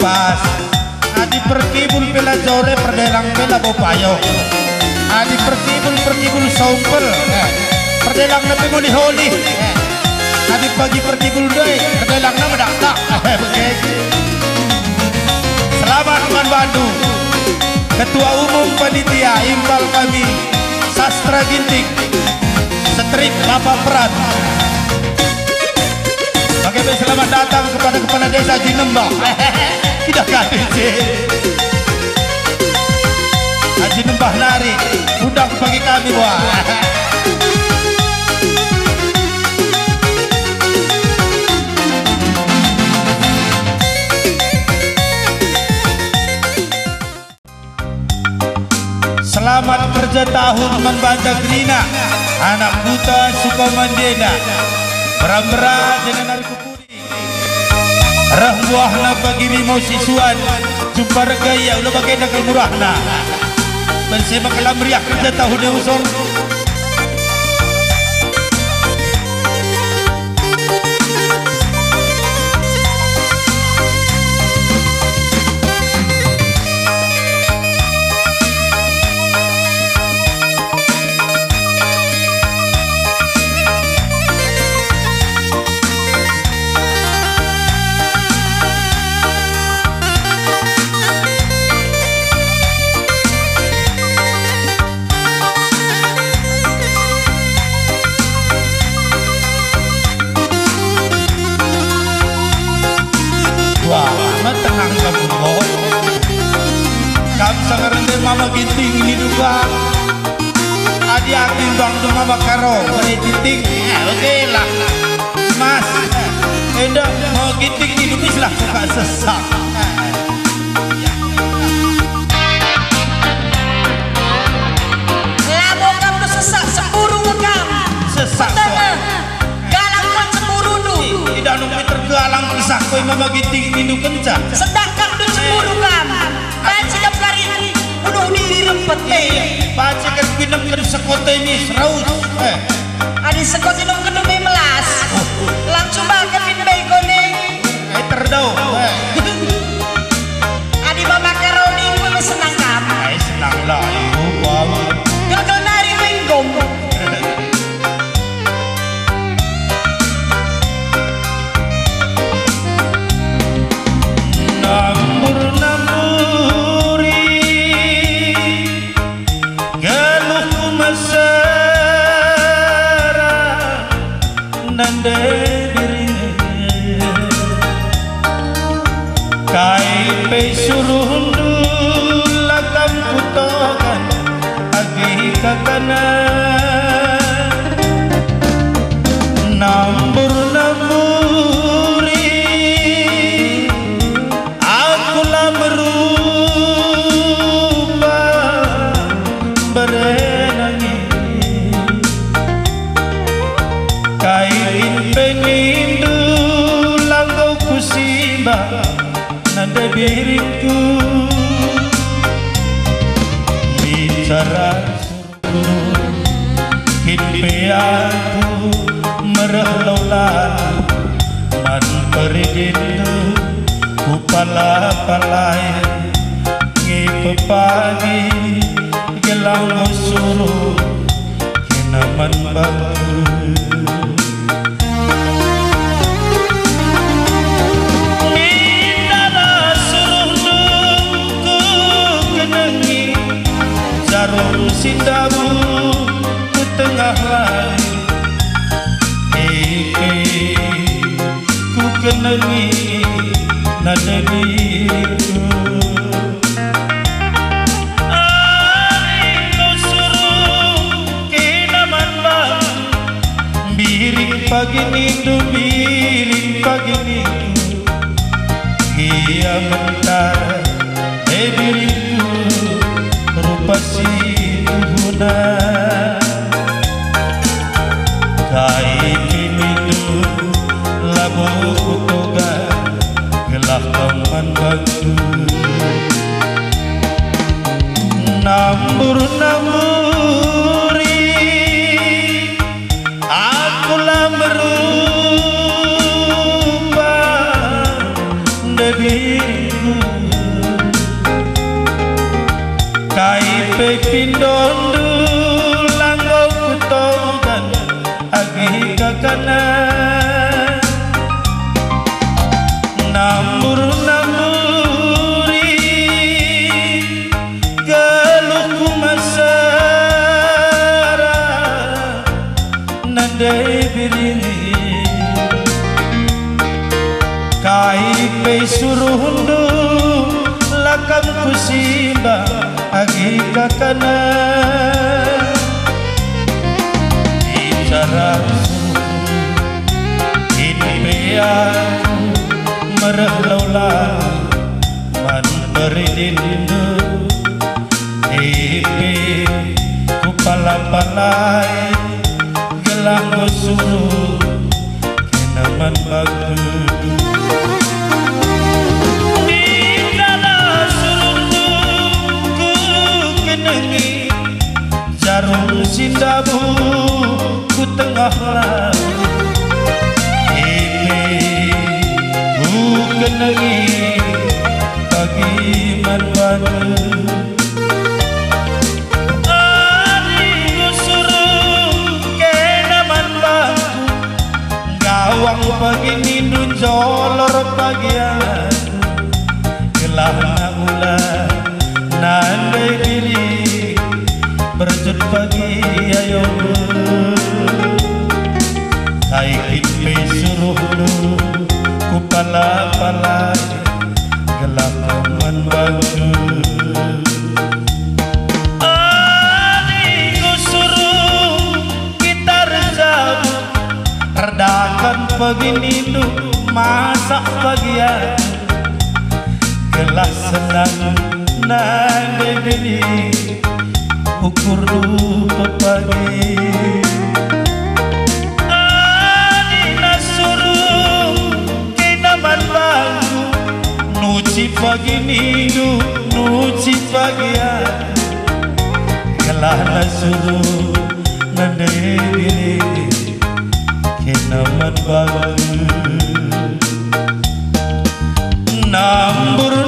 pas adi perkibul pela jore perdelang pela bopayo adi perkibul sompel perdelang na pimuli holi adi pagi perkibul doy perdelang na medakta selamat teman Bandung Ketua Umum Panitia Impal kami Sastra Ginting Setrik Bapak Perat. Oke, selamat datang kepada Kepala Desa Jinembah. Tidak kaget sih. Haji Nembah Nari undang bagi kami wah. Selamat kerja tahun membanta Grina anak buta suka mandena beram-beram dengan hari kepudi rah buahna bagi mimo siswan jumpa regaya ulah bagai nakal murahna bersama kelam meriah kerja tahun yang usor Mama Ginting ini juga adi aking bang tu mama karo beri titik oke lah mas endak mau Ginting ini dupis lah suka sesak labo kamu sesak semburu ngekam sesak galang pun semburu du tidak nunggu tergalang pisah koi mama Ginting ini kencang sedang kamu semburu kam baca dapari bunuh diri rempet baca kan pinam terus sekota ini seraus adi sekota ini kenumi melas langsung bakal min baikone terdau adi mama karoni gue senang kam senang lah ibu bawa gagal nari menggom suruh lakam putokan agi kakana namburi aku lah berubah berenangi kain penindu langgau kusimba nanda diriku bicara suruh hidpi aku merahlola man perigindu kupala palai ngipepagi gelang suruh kinaman baru jarum sindamu ke tengah langit ku kenangi nada diriku aku suruh kinaman bang biring pagi nidu biring pagi nidu ia mentara diriku pasi tuhuna kai kinidu labu kutoga gelah teman bantu namburi aku lah merubah diri Kaipe pindondu langgo kutogan agi kakana namburi geluhku masara nande birini kaipe suruhundu lakam kusimba agi kakana bicara ini biar merelaula man berindu ipi kupala-palai gelang suruh kenaman bagus jarum sindabu ku tengah laut ini ku kenangi pagi manwanu ari ku suruh kenaman bangku gawang pagi nindu jolor pagian gelah ulah nandai diri berjut pagi ayo kaikin pe suruh lu kupala-palai gelaman bagus adikku suruh kita rezabu redakan pagi nindu masak bagian gelas senang nande diri ukur rupa pagi adina suruh kenaman bangku nuci pagi nindu nuci pagi gelah suruh nande diri kenaman bangku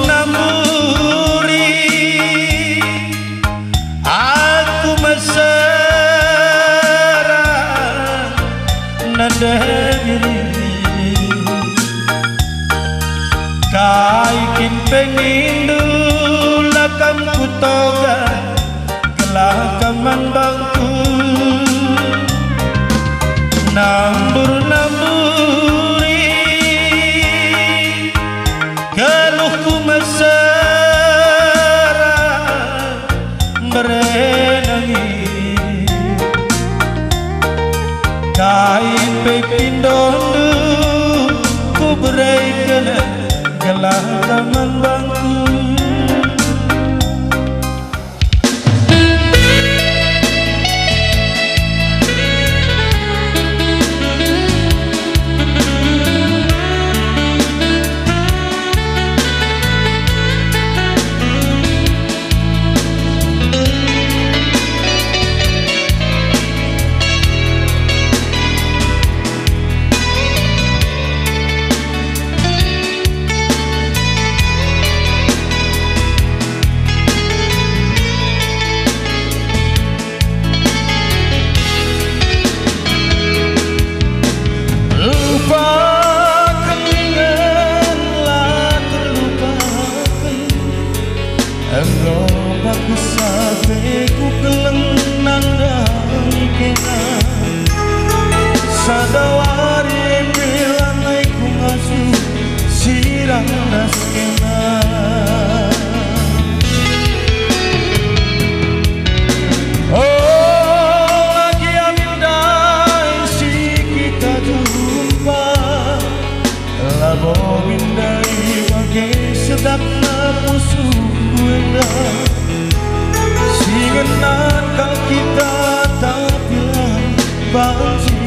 namburi aku mesra nanda diri kaikin pengindu lakam kutoga kelakaman bangku namburi keluhku mesra berenangi kain pepindondu ku berikan gelagaman bangku sadawari bilang ku ngasuh sirang naskena oh lagi amindai si kita jumpa labo mindai bagai sedap musuh kuenda singenan kau kita tak bilang banci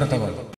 protokol.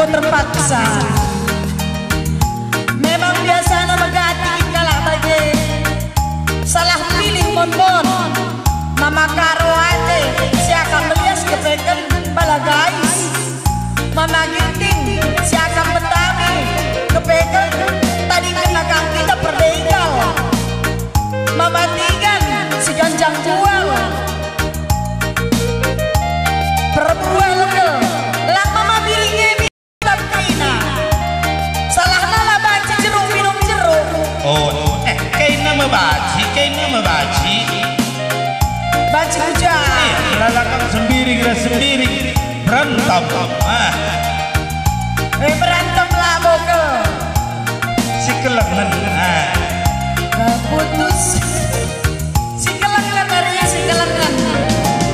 terpaksa. Memang biasa megati kalah bagi salah pilih mon mama karo ate si akan melias kepeken bala guys mama ginting si akan betami kepeken tadi kena kang kita perdegal mama tigan si ganjang jual perbuah lekel lang mama bilingnya minta kina sendiri berantem. Berantem lah boke. Si kelengan. Putus. Si kelengan dari si kelengan.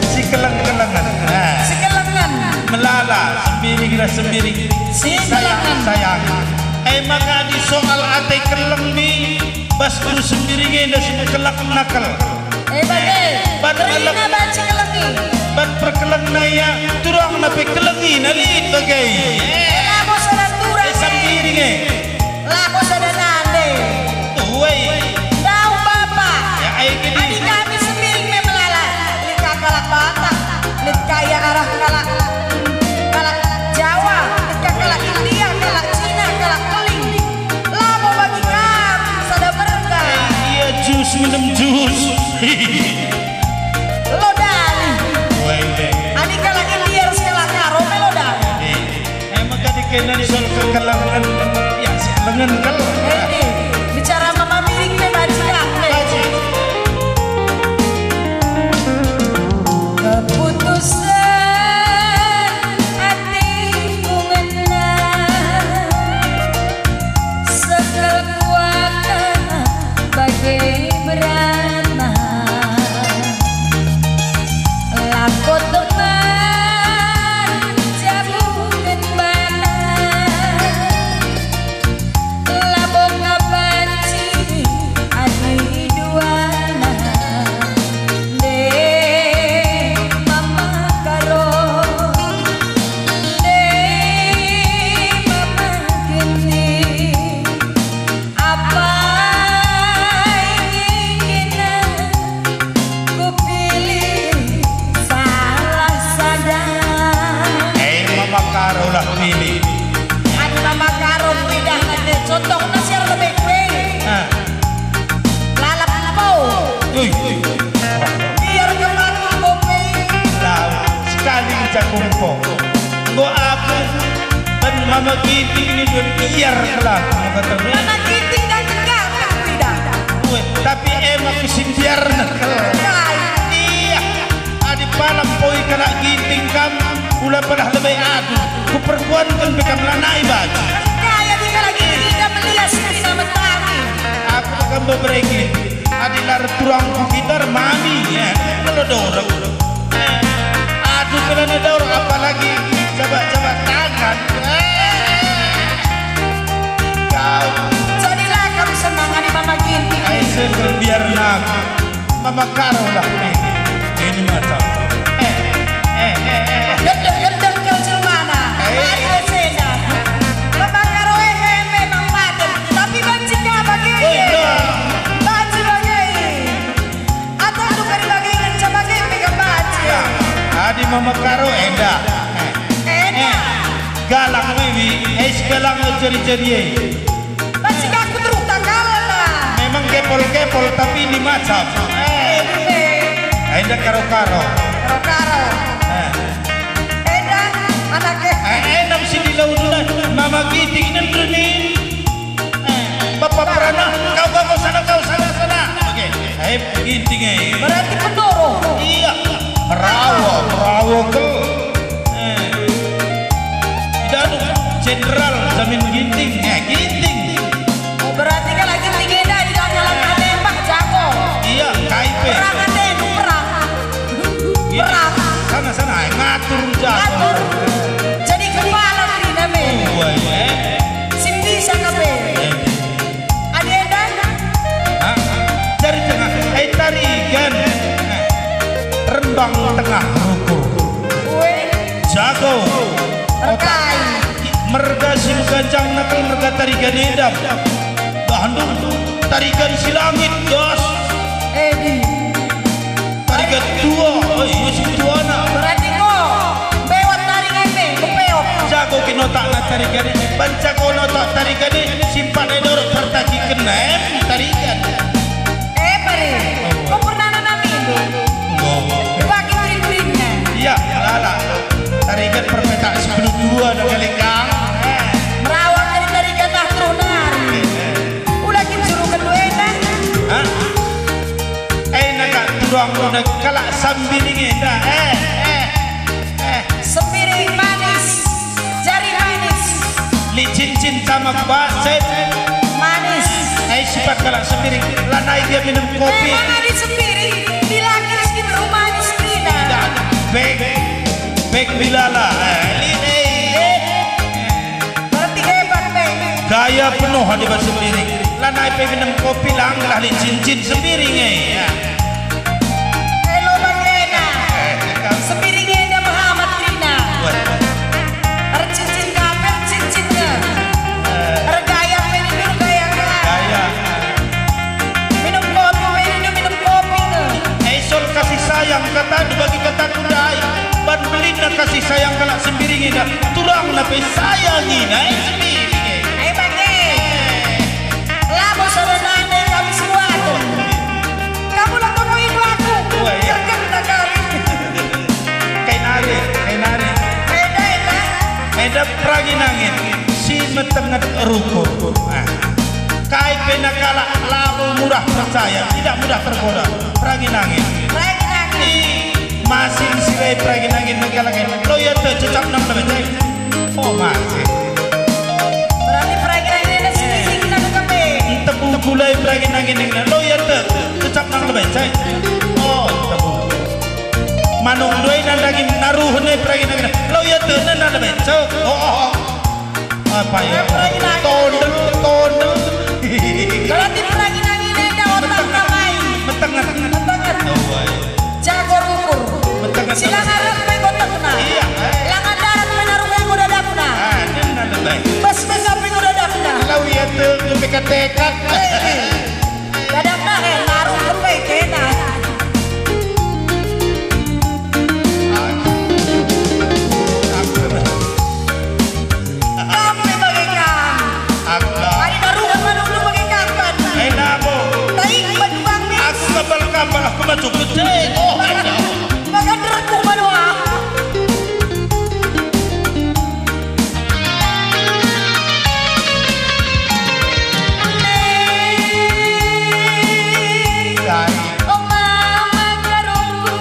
Si kelengan. Si kelengan. Melala sendiri. Si sayang. Maka di soal ate keleng ni bas guru sendiri ngenda semua kelak nakal. Bagai. Terina baca kelengi. Bat perkeleng naya turang nape kelengi nalit bagai. Labo sada turang. Sendiri nge. Labo sada nande. Tuway. Tahu bapak. Ya aiki di. Adik kami sendiri melala. Lika kalak Batak. Lika ya arah kalak Jawa. Lika kalak India, kalak Cina, kalak Keling. Labo bagi kami sada mereka. Iya jus minum jus. Lo dali. Wende. Adik kalak India harus kalak karo melodali. Maka dikena di soal kekelangan. Ya si kelengan kalau. Bicara mama miring me bajikan. Keputusan hatiku ngena sekekuatan bagai berana lako teman jabukan mana labong ngabanci adi duana de mama karo de mama gini apa ingin ku pilih salah sadar Mama karo lah pilih. ada mama karo tidak ada contoh nasi lebih baik lalap mau biar kemarin bope Lah sekali jakumpo. Go aku dan mama giting ini dua biar lah kata dia. mana kiting dan enggak tidak Tapi emak kusin biar nakal. Iya. Adi palam poi kena giting kam ula padah lebih adu. Ku perkuankan bekam lanai baju. kaya tinggal lagi tidak melihat sini mentari Aku akan bebereki. Adi lar turang ku gitar mami ya. Kalau dorong. Adu kena dorong apalagi coba-coba tangan. Kau jadilah kamu senang ada mama gini Aisyah biar nak mama karo lah ini macam gendeng kau celmana mari bersenda mama karo memang paten tapi banci kah bagi banci bagi atau tu kari bagi kencang bagi pegang banci adi mama karo endah enak galang mewi galang ceri-ceri banci kah aku terus tak kalah memang kepol-kepol tapi ini macam endah karo-karo karo enak anaknya enak sini laut mama giting dan renin bapak perana kau sana oke giting berarti pendorong iya rawa ke tidak ada jenderal jamin ginting ginting berarti kan lagi tinggi dah di dalam jalan tembak jago iya KIP perang ada itu perang sana ngatur jago atur jadi kepala di nama Cindy sakabe ada edan dari tengah tarikan rembang tengah ruku jago rekai merga sim gancang nakal merga tarikan edam Bandung tarikan silangit dos Edi tarikan dua iya si dua nak berarti kok bewat taring ini kepeok jago kinotak na tarikan banca kono tak tarikan simpan edor pertaki kenem tarikan pare kok pernah nanam itu bagi green-greennya iya lala tarikan perpetak 12 dengan lekang merawat dari tarikan nahtrunari ulah suruh kedua edan nak turang kalak sambil ingin dah sama baset Manis. sifat kalak sepiring lanai dia minum kopi Memang ada sendiri. Bila Rizky belum manis tidak. bek bilala Berarti hebat Beng. gaya penuh di bas sepiring lanai pe minum kopi langlah di cincin sepiring Hello Bagena. Sepiringnya ada Muhammad Rina. Cincin kapel cincinnya. Regaya minum gaya gaya minum kopi minum kopi esol kasih sayang kata bagi kata kudai ban belina kasih sayang kalak sembiring dah tulang nape sayangi sembiring Bagi labo sebenarnya kami semua tuh kamu lah tunggu ibu aku Wah, iya. terkena kali kain nari beda ya eda peragi nangin si metengat ruko kai pena kalak labo murah percaya tidak mudah tergoda peragi nangin lagi lagi masih sirai peragi nangin mengkalangin lo ya tuh cecap nang lebih oh masih berarti peragi ini ada sisi kita kepe tepu gulai peragi nangin lo ya tuh cecap nang lebih oh tepu manung doi nandangin naruh nih peragi nangin lo ya tuh nanda lebih oh apa ya tondel berarti peragi ini ada otak ramai metengah jago ukur silang harap pegotak na Iya. langan darat menaruh yang udah dapna nanda lebih bas besaping udah dapna lo ya tuh kepekat-pekat kadang-kadang naruh kepe kena kami bagaikan hari naruhan manulu bagaikan nabo taik bang aku kabal aku maju gede oh makan derku manua oh mama karungku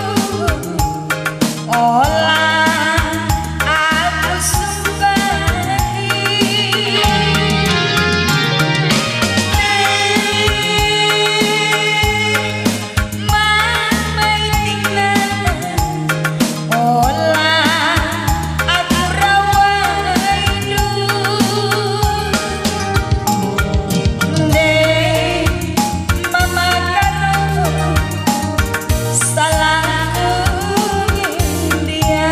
olah aku suka mama tinggal olah aku rawat deh mama karungku salahku dia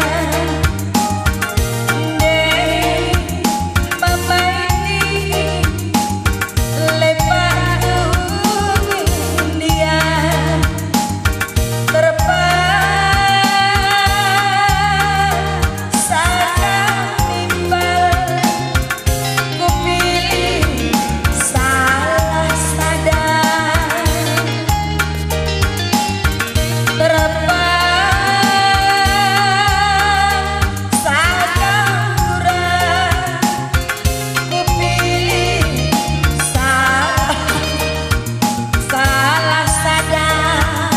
deh mama ini lepasku dia terpaksa timbal ku pilih salah sadar terpaksa kurang ku pilih salah sadar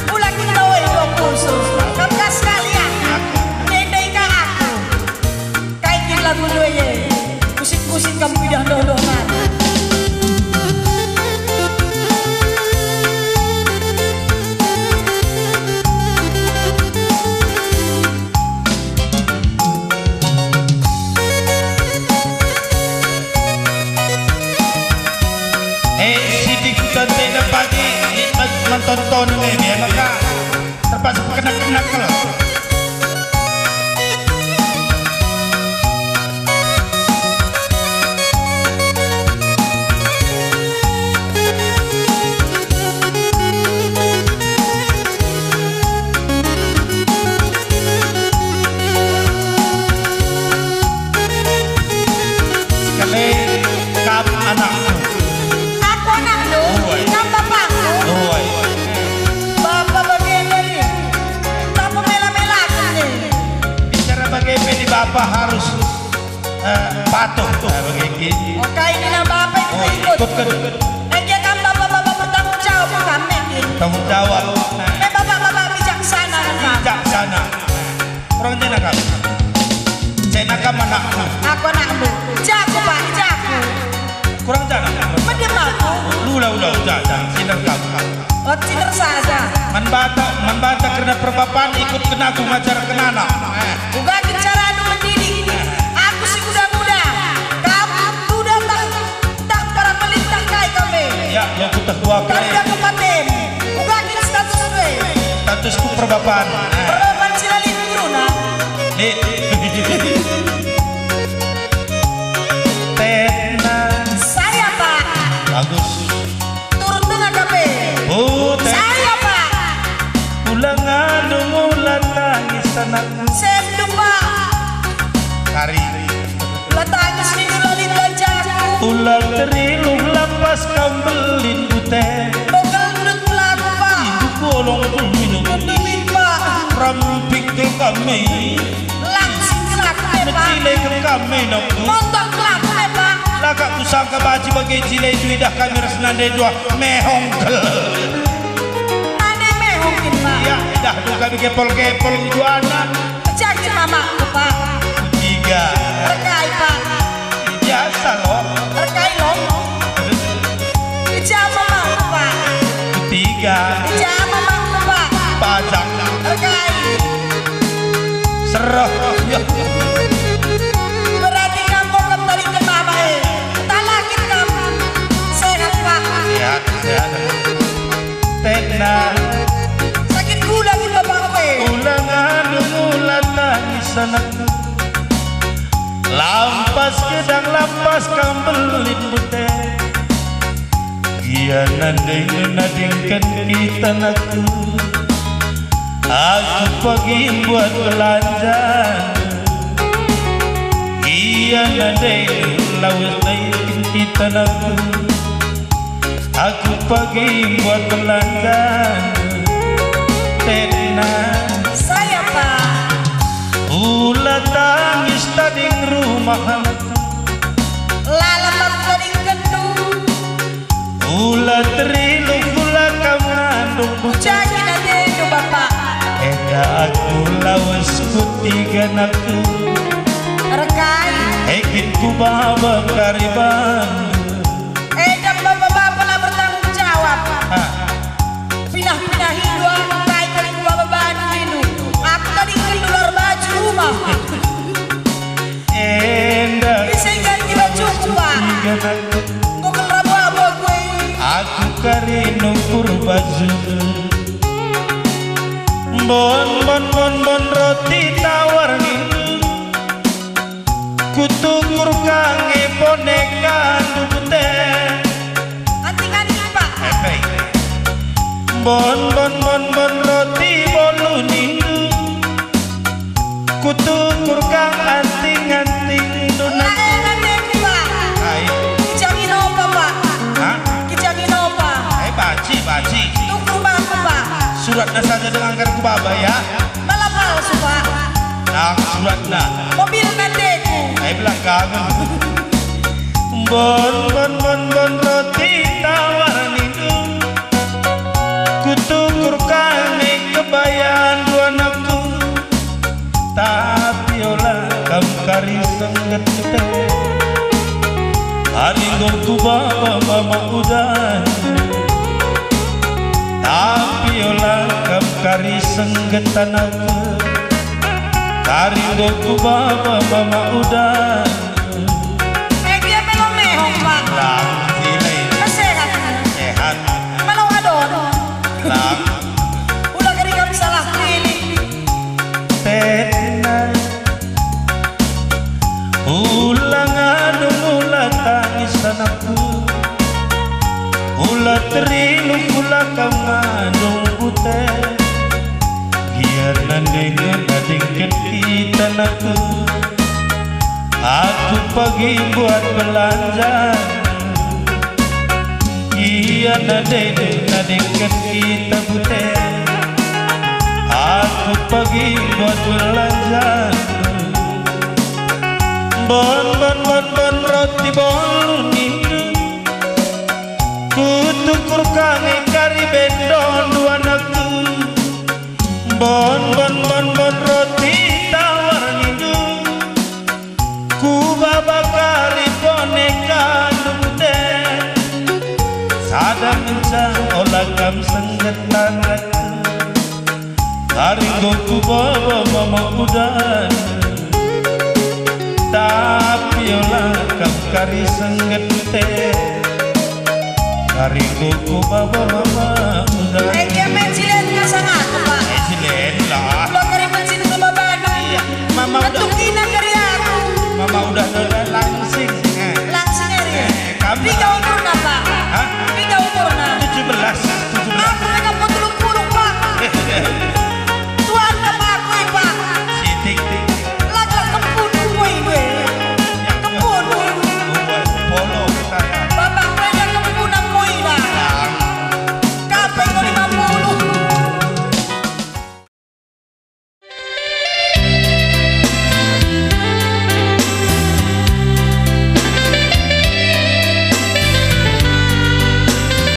ulah kita woi dua khusus kebelas sekalian nendai ke aku kayak lagu doye musik-musik kamu udah dodongan sidik tentang pagi menonton ini maka terpaksa kena kalau sekali kap anakku aku anak lu Oi. kan bapakku oh bapak bagian dari bapak mela-mela nih bicara bagaimana di bapak harus patuh begini oke ini nama bapak itu ikut ikut ke dia kan bapak-bapak bertanggung jawab kami tanggung jawab bapak-bapak bijaksana kan bijaksana orang jenaka Saya nak anakku. Aku anakmu. Jago Pak, jago. Kurang jangan. Mendem aku. Lula jangan. Sinar kamu. Oh, tidur saja. Membata karena perbapan ikut kena aku ngajar kenana. Bukan bicara anu mendidik. Aku si muda-muda. Kamu sudah tak para melintang kai kami. Ya, yang ku tua Kami kaya. dah kepaten. Bukan status gue. Statusku perbapan. Perlapan silalin Yuna. Tena. Saya Pak. Bagus. Turun tengah kami. Oh, Saya Pak. ulangan umulan nangis anakku. Sendu Pak. Kari. Letangis di lulalin lancarku. Ulang teriluh lapas kambelin putih. Bekal duduk pelaku Pak. Ibu kolong minum. Kedumin Pak. Rampik ke kami. Langsing kelaku Pak. Cile ke kami nongku. Montok kelaku Pak. Laka ku sangka baji bagi cile itu dah kami resnande dua mehong kel. Ane mehongin Pak. Ya dah tu kami kepol dua anak. Jadi mamaku Pak. Tiga. Terkai Pak. Biasa loh. Terkai loh. Ijama mamaku Pak. Tiga. Ijama mamaku Pak. Pajak. Terkai. Serah. Ya. Berarti kamu kembali ke mama talakin kamu. Sehat Pak. Sehat. Tena. Sakit gula di bapak Ulangan umulan nangis anakku. Lampas kedang lampas kambelin putih. Ia nading-nadingkan kita nakku. Aku pergi buat belanja. Ia nading lawas naikin kita nakku. Aku pergi buat belanja. Tena. saya Pak. Ulat tangis tading rumah. Lalaman tadi gendung. Ulat teriluh gula kamandung bucah. Jadi nanti itu Bapak. Eda aku lawas kutiga naku. Rekai. Ekin ku baba kariban. Dan bapak-bapak lah bertanggung jawab. Pindah-pindah hidua. Baik dari dua beban hindu. Aku tadi keluar baju rumah. Endak Bisa ganti baju Pak. tiga naku. Bukan rabu-rabu gue. Aku karino kurbaju. Bon roti tawar nindu. Kutukur kange boneka dubute. Anting-anting Pak. Bon roti bolu nindu. Kutukur kang anting-anting dunak. Nanti Pak. Hai, Kijangin apa Pak? hah? Kijangin apa? Hai baci. Tunggu bangku Pak. Suratnya saja dengan anggaran baba ya. Malah palsu Pak. Nah, suratnya. Mobil nantiku. Hai belakangan. Bon roti tawar nindu. Kutukur kami kebayan dua nafsu. Tapi olah kamu kari sengget teh. Haringgo ku baba mama udah. Tapi olah kamu kari sengget anakku. Haringgo ku baba mama udah. Dia memang mehong Pak. Lang sile Sehat. sehat Malau adon. lang Ulah kali kami salah pilih. tena. Ulangan ulat tangis anakku. Ulat teriluh ulah kamandung putih. Biar nading-nadingkan kita nakku. Aku pergi buat belanja. Ia nading-nadingkan kita putih. Aku pergi buat belanja. Bon roti bolu nindu. Kutukur kami kari bendon dua nakku. Bon roti tawar nindu. Lam senggetan Haringgo ku bawa mama udan tapi olah kau kari senggete Haringgo ku bawa mama udan Dia mencilen ka sangat Pak Cilen lah Lo kari mencin ke babana Mama udah